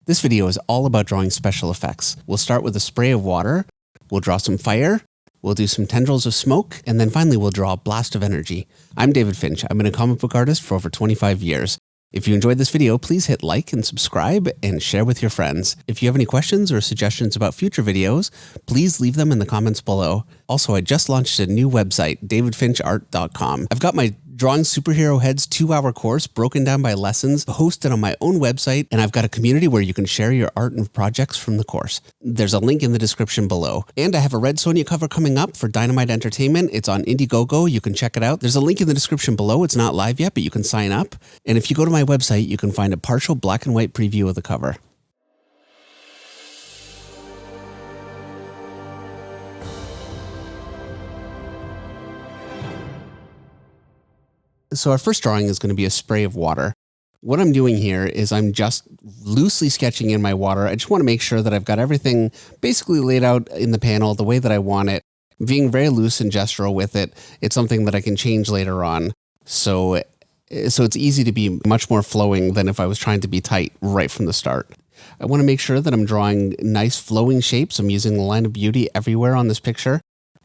This video is all about drawing special effects. We'll start with a spray of water, we'll draw some fire, we'll do some tendrils of smoke, and then finally we'll draw a blast of energy. I'm David Finch. I've been a comic book artist for over 25 years. If you enjoyed this video, please hit like and subscribe and share with your friends. If you have any questions or suggestions about future videos, please leave them in the comments below. Also, I just launched a new website, davidfinchart.com. I've got my Drawing Superhero Heads 2-hour course broken down by lessons hosted on my own website, and I've got a community where you can share your art and projects from the course. There's a link in the description below. And I have a Red Sonja cover coming up for Dynamite Entertainment. It's on Indiegogo. You can check it out. There's a link in the description below. It's not live yet, but you can sign up. And if you go to my website, you can find a partial black and white preview of the cover. So our first drawing is going to be a spray of water. What I'm doing here is I'm just loosely sketching in my water. I just want to make sure that I've got everything basically laid out in the panel the way that I want it. Being very loose and gestural with it, it's something that I can change later on. So it's easy to be much more flowing than if I was trying to be tight right from the start. I want to make sure that I'm drawing nice flowing shapes. I'm using the line of beauty everywhere on this picture.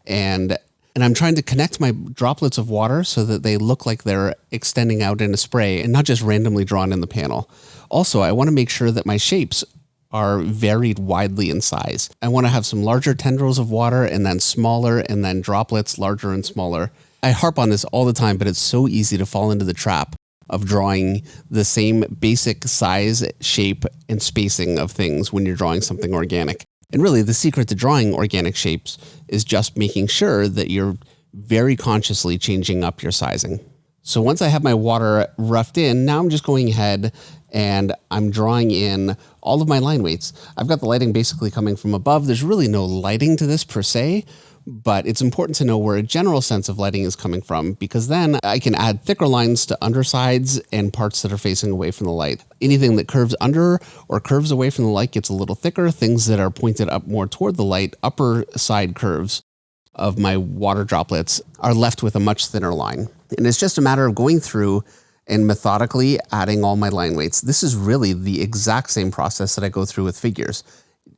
And I'm trying to connect my droplets of water so that they look like they're extending out in a spray and not just randomly drawn in the panel. Also, I want to make sure that my shapes are varied widely in size. I want to have some larger tendrils of water and then smaller and then droplets larger and smaller. I harp on this all the time, but it's so easy to fall into the trap of drawing the same basic size, shape, and spacing of things when you're drawing something organic. And really, the secret to drawing organic shapes is just making sure that you're very consciously changing up your sizing. So once I have my water roughed in, now I'm just going ahead and I'm drawing in all of my line weights. I've got the lighting basically coming from above. There's really no lighting to this per se, but it's important to know where a general sense of lighting is coming from, because then I can add thicker lines to undersides and parts that are facing away from the light. Anything that curves under or curves away from the light gets a little thicker. Things that are pointed up more toward the light, upper side curves of my water droplets are left with a much thinner line. And it's just a matter of going through and methodically adding all my line weights. This is really the exact same process that I go through with figures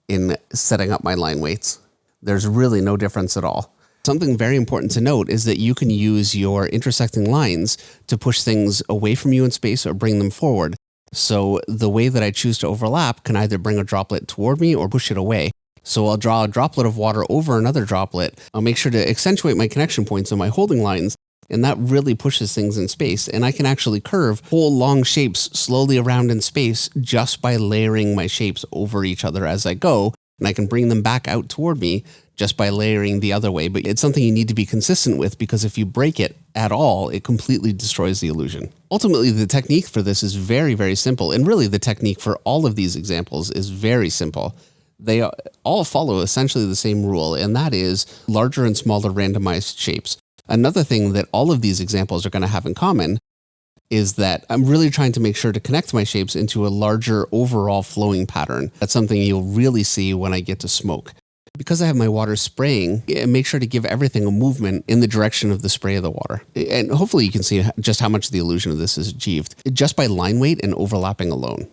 in setting up my line weights. There's really no difference at all. Something very important to note is that you can use your intersecting lines to push things away from you in space or bring them forward. So the way that I choose to overlap can either bring a droplet toward me or push it away. So I'll draw a droplet of water over another droplet. I'll make sure to accentuate my connection points on my holding lines, and that really pushes things in space. And I can actually curve whole long shapes slowly around in space just by layering my shapes over each other as I go. And I can bring them back out toward me just by layering the other way. But it's something you need to be consistent with, because if you break it at all, it completely destroys the illusion. Ultimately, the technique for this is very, very simple. And really, the technique for all of these examples is very simple. They all follow essentially the same rule, and that is larger and smaller randomized shapes. Another thing that all of these examples are going to have in common is that I'm really trying to make sure to connect my shapes into a larger overall flowing pattern. That's something you'll really see when I get to smoke. Because I have my water spraying, make sure to give everything a movement in the direction of the spray of the water. And hopefully you can see just how much the illusion of this is achieved just by line weight and overlapping alone.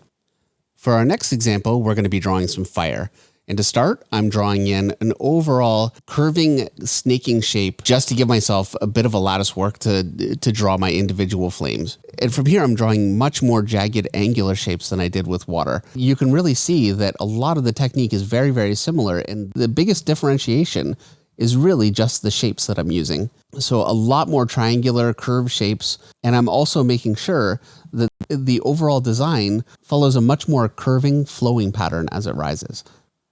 For our next example, we're going to be drawing some fire. And to start, I'm drawing in an overall curving, snaking shape just to give myself a bit of a lattice work to draw my individual flames. And from here, I'm drawing much more jagged, angular shapes than I did with water. You can really see that a lot of the technique is very, very similar. And the biggest differentiation is really just the shapes that I'm using. So a lot more triangular curved shapes. And I'm also making sure that the overall design follows a much more curving, flowing pattern as it rises.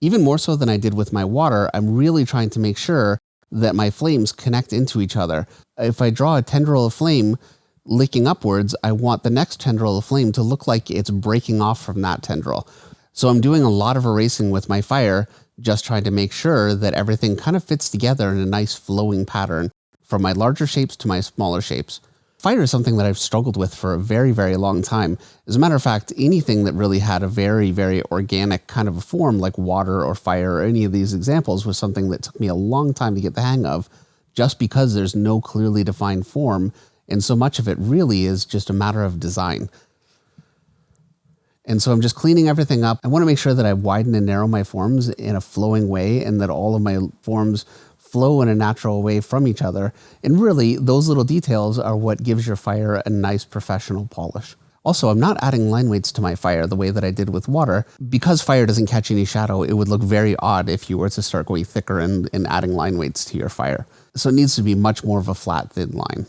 Even more so than I did with my water, I'm really trying to make sure that my flames connect into each other. If I draw a tendril of flame licking upwards, I want the next tendril of flame to look like it's breaking off from that tendril. So I'm doing a lot of erasing with my fire, just trying to make sure that everything kind of fits together in a nice flowing pattern from my larger shapes to my smaller shapes. Fire is something that I've struggled with for a very, very long time. As a matter of fact, anything that really had a very, very organic kind of a form like water or fire or any of these examples was something that took me a long time to get the hang of, just because there's no clearly defined form, and so much of it really is just a matter of design. And so I'm just cleaning everything up. I want to make sure that I widen and narrow my forms in a flowing way and that all of my forms flow in a natural way from each other. And really, those little details are what gives your fire a nice professional polish. Also, I'm not adding line weights to my fire the way that I did with water. Because fire doesn't catch any shadow, it would look very odd if you were to start going thicker and adding line weights to your fire. So it needs to be much more of a flat, thin line.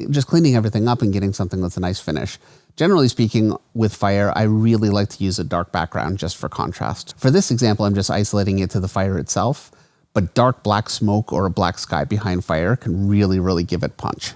Just cleaning everything up and getting something with a nice finish. Generally speaking, with fire, I really like to use a dark background just for contrast. For this example, I'm just isolating it to the fire itself, but dark black smoke or a black sky behind fire can really, really give it punch.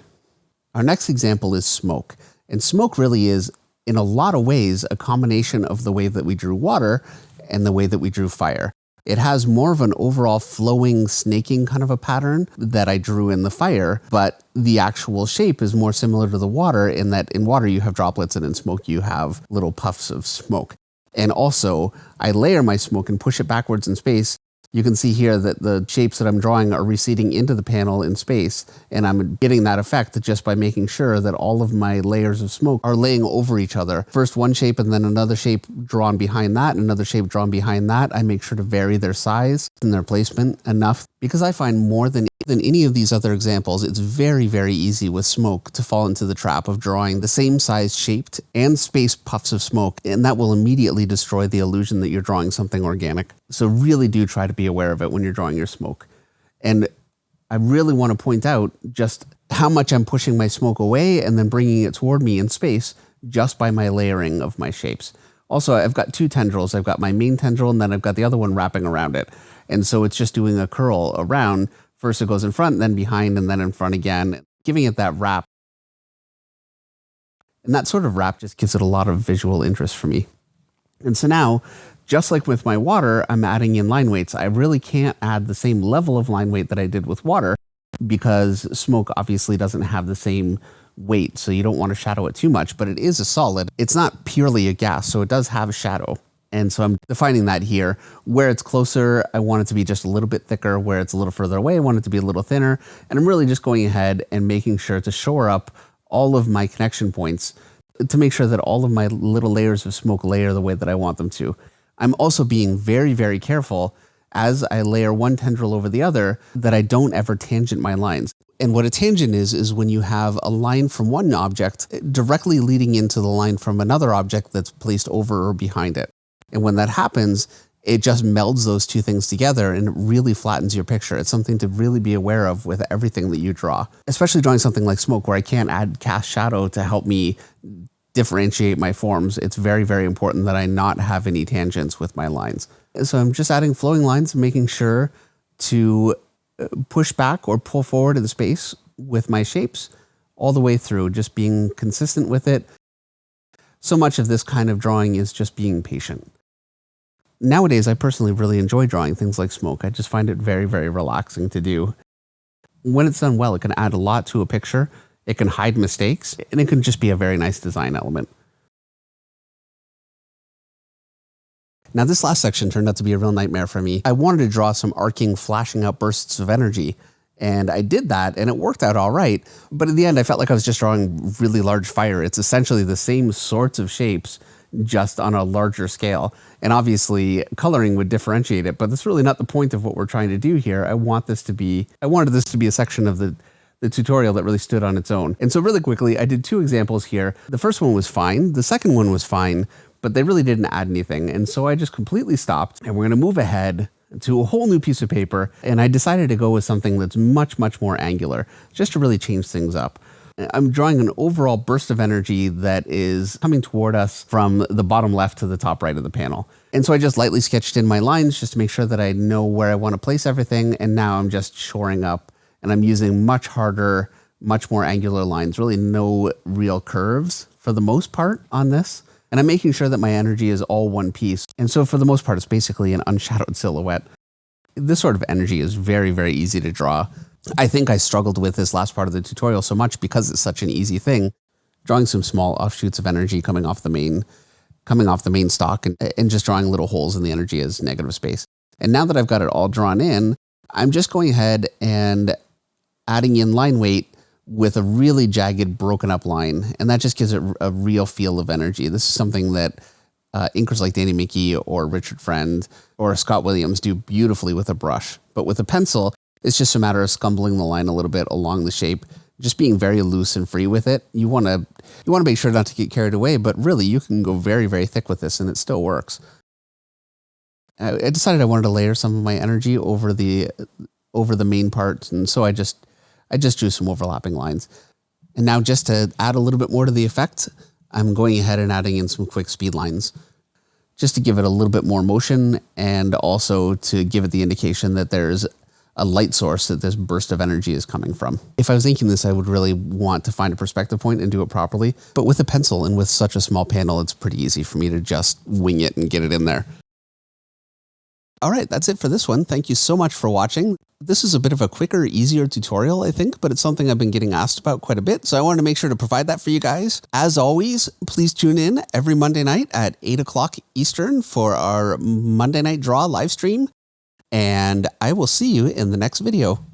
Our next example is smoke. And smoke really is, in a lot of ways, a combination of the way that we drew water and the way that we drew fire. It has more of an overall flowing, snaking kind of a pattern that I drew in the fire, but the actual shape is more similar to the water in that in water you have droplets and in smoke you have little puffs of smoke. And also, I layer my smoke and push it backwards in space. You can see here that the shapes that I'm drawing are receding into the panel in space, and I'm getting that effect just by making sure that all of my layers of smoke are laying over each other. First one shape and then another shape drawn behind that, and another shape drawn behind that. I make sure to vary their size and their placement enough because I find more than any of these other examples, it's very, very easy with smoke to fall into the trap of drawing the same size shaped and spaced puffs of smoke, and that will immediately destroy the illusion that you're drawing something organic. So really do try to be aware of it when you're drawing your smoke. And I really want to point out just how much I'm pushing my smoke away and then bringing it toward me in space just by my layering of my shapes. Also, I've got two tendrils. I've got my main tendril and then I've got the other one wrapping around it. And so it's just doing a curl around. First it goes in front, then behind, and then in front again, giving it that wrap. And that sort of wrap just gives it a lot of visual interest for me. And so now, just like with my water, I'm adding in line weights. I really can't add the same level of line weight that I did with water because smoke obviously doesn't have the same weight, so you don't want to shadow it too much, but it is a solid. It's not purely a gas, so it does have a shadow. And so I'm defining that here. Where it's closer, I want it to be just a little bit thicker. Where it's a little further away, I want it to be a little thinner. And I'm really just going ahead and making sure to shore up all of my connection points to make sure that all of my little layers of smoke layer the way that I want them to. I'm also being very, very careful as I layer one tendril over the other that I don't ever tangent my lines. And what a tangent is when you have a line from one object directly leading into the line from another object that's placed over or behind it. And when that happens, it just melds those two things together and it really flattens your picture. It's something to really be aware of with everything that you draw, especially drawing something like smoke where I can't add cast shadow to help me differentiate my forms. It's very, very important that I not have any tangents with my lines. So I'm just adding flowing lines and making sure to push back or pull forward in space with my shapes all the way through, just being consistent with it. So much of this kind of drawing is just being patient. Nowadays, I personally really enjoy drawing things like smoke. I just find it very, very relaxing to do. When it's done well, it can add a lot to a picture. It can hide mistakes, and it can just be a very nice design element. Now, this last section turned out to be a real nightmare for me. I wanted to draw some arcing, flashing out bursts of energy, and I did that, and it worked out all right. But in the end, I felt like I was just drawing really large fire. It's essentially the same sorts of shapes, just on a larger scale. And obviously coloring would differentiate it, but that's really not the point of what we're trying to do here. I wanted this to be a section of the tutorial that really stood on its own. And so really quickly, I did two examples here. The first one was fine. The second one was fine, but they really didn't add anything. And so I just completely stopped and we're gonna move ahead to a whole new piece of paper. And I decided to go with something that's much, much more angular, just to really change things up. I'm drawing an overall burst of energy that is coming toward us from the bottom left to the top right of the panel. And so I just lightly sketched in my lines just to make sure that I know where I want to place everything. And now I'm just shoring up and I'm using much harder, much more angular lines, really no real curves for the most part on this. And I'm making sure that my energy is all one piece. And so for the most part, it's basically an unshadowed silhouette. This sort of energy is very, very easy to draw. I think I struggled with this last part of the tutorial so much because it's such an easy thing, drawing some small offshoots of energy coming off the main stock and just drawing little holes in the energy as negative space. And now that I've got it all drawn in, I'm just going ahead and adding in line weight with a really jagged, broken up line. And that just gives it a real feel of energy. This is something that inkers like Danny Mickey or Richard Friend or Scott Williams do beautifully with a brush. But with a pencil, it's just a matter of scumbling the line a little bit along the shape, just being very loose and free with it. You want to make sure not to get carried away, but really you can go very, very thick with this and it still works. I decided I wanted to layer some of my energy over the main part, and so I just drew some overlapping lines. And now, just to add a little bit more to the effect, I'm going ahead and adding in some quick speed lines, just to give it a little bit more motion, and also to give it the indication that there's a light source that this burst of energy is coming from. If I was inking this, I would really want to find a perspective point and do it properly. But with a pencil and with such a small panel, it's pretty easy for me to just wing it and get it in there. All right, that's it for this one. Thank you so much for watching. This is a bit of a quicker, easier tutorial, I think, but it's something I've been getting asked about quite a bit, so I wanted to make sure to provide that for you guys. As always, please tune in every Monday night at 8 o'clock Eastern for our Monday Night Draw live stream, and I will see you in the next video.